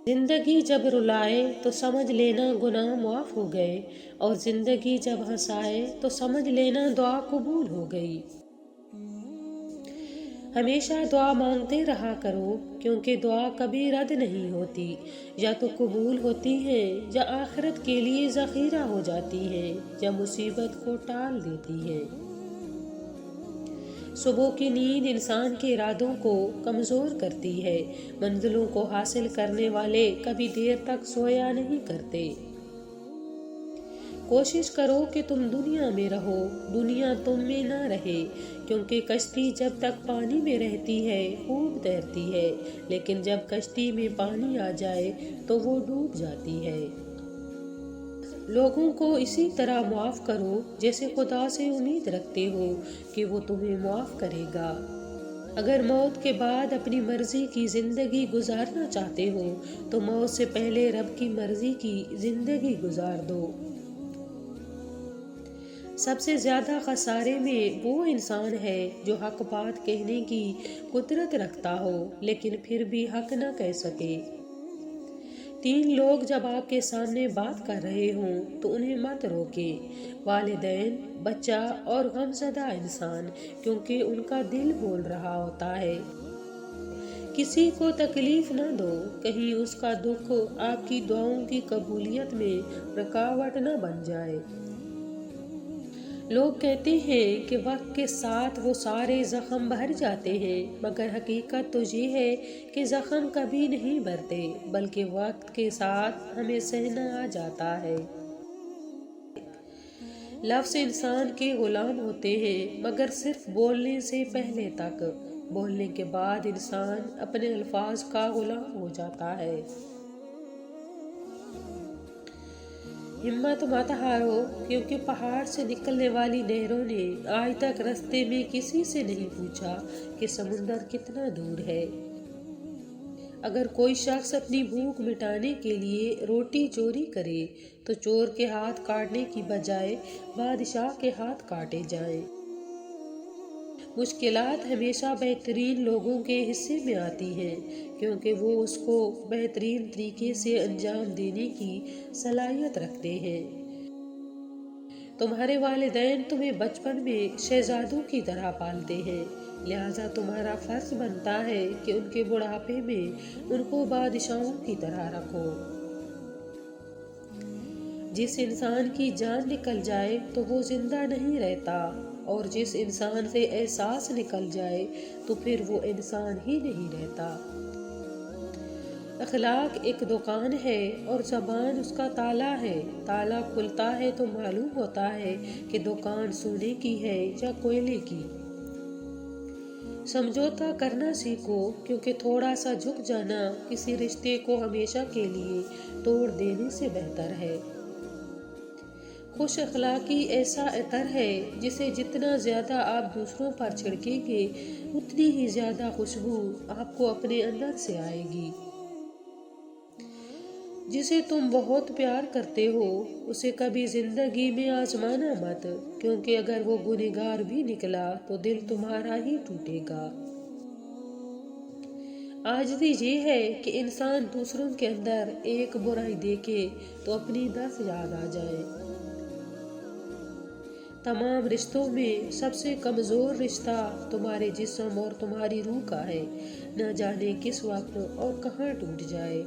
जिंदगी जब रुलाए तो समझ लेना गुनाह माफ हो गए, और जिंदगी जब हंसाए तो समझ लेना दुआ कबूल हो गई। हमेशा दुआ मांगते रहा करो, क्योंकि दुआ कभी रद्द नहीं होती, या तो कबूल होती है या आखिरत के लिए ज़ख़ीरा हो जाती है, या मुसीबत को टाल देती है। सुबह की नींद इंसान के इरादों को कमज़ोर करती है। मंजिलों को हासिल करने वाले कभी देर तक सोया नहीं करते। कोशिश करो कि तुम दुनिया में रहो, दुनिया तुम में ना रहे, क्योंकि कश्ती जब तक पानी में रहती है खूब तैरती है, लेकिन जब कश्ती में पानी आ जाए तो वो डूब जाती है। लोगों को इसी तरह माफ़ करो जैसे खुदा से उम्मीद रखते हो कि वो तुम्हें माफ़ करेगा। अगर मौत के बाद अपनी मर्जी की ज़िंदगी गुजारना चाहते हो तो मौत से पहले रब की मर्जी की ज़िंदगी गुजार दो। सबसे ज़्यादा खसारे में वो इंसान है जो हक बात कहने की कुदरत रखता हो लेकिन फिर भी हक न कह सके। 3 लोग जब आपके सामने बात कर रहे हों तो उन्हें मत रोके, वालिदैन, बच्चा और गमज़दा इंसान, क्योंकि उनका दिल बोल रहा होता है। किसी को तकलीफ न दो, कहीं उसका दुख आपकी दुआओं की कबूलियत में रुकावट न बन जाए। लोग कहते हैं कि वक्त के साथ वो सारे ज़ख्म भर जाते हैं, मगर हकीकत तो ये है कि ज़ख्म कभी नहीं भरते, बल्कि वक्त के साथ हमें सहना आ जाता है। लफ्ज़ इंसान के गुलाम होते हैं, मगर सिर्फ बोलने से पहले तक। बोलने के बाद इंसान अपने अल्फाज का गुलाम हो जाता है। हिम्मत मत हारो, क्योंकि पहाड़ से निकलने वाली नहरों ने आज तक रास्ते में किसी से नहीं पूछा कि समुंदर कितना दूर है। अगर कोई शख्स अपनी भूख मिटाने के लिए रोटी चोरी करे तो चोर के हाथ काटने की बजाय बादशाह के हाथ काटे जाएं। मुश्किलात हमेशा बेहतरीन लोगों के हिस्से में आती हैं, क्योंकि वो उसको बेहतरीन तरीके से अंजाम देने की सलाहियत रखते हैं। तुम्हारे वालिदैन तुम्हें बचपन में शहजादों की तरह पालते हैं, लिहाजा तुम्हारा फर्ज बनता है कि उनके बुढ़ापे में उनको बादशाहों की तरह रखो। जिस इंसान की जान निकल जाए तो वो जिंदा नहीं रहता, और जिस इंसान से एहसास निकल जाए तो फिर वो इंसान ही नहीं रहता। अखलाक एक दुकान है और ज़बान उसका ताला है। ताला खुलता है तो मालूम होता है कि दुकान सोने की है या कोयले की। समझौता करना सीखो, क्योंकि थोड़ा सा झुक जाना किसी रिश्ते को हमेशा के लिए तोड़ देने से बेहतर है। खुश अखलाकी ऐसा अतर है जिसे जितना ज़्यादा आप दूसरों पर छिड़केंगे उतनी ही ज़्यादा खुशबू आपको अपने अंदर से आएगी। जिसे तुम बहुत प्यार करते हो उसे कभी जिंदगी में आजमाना मत, क्योंकि अगर वो गुनहगार भी निकला तो दिल तुम्हारा ही टूटेगा। आजिज़ी ये है कि इंसान दूसरों के अंदर एक बुराई देखे तो अपनी 10 याद आ जाए। तमाम रिश्तों में सबसे कमज़ोर रिश्ता तुम्हारे जिस्म और तुम्हारी रूह का है, न जाने किस वक्त और कहाँ टूट जाए।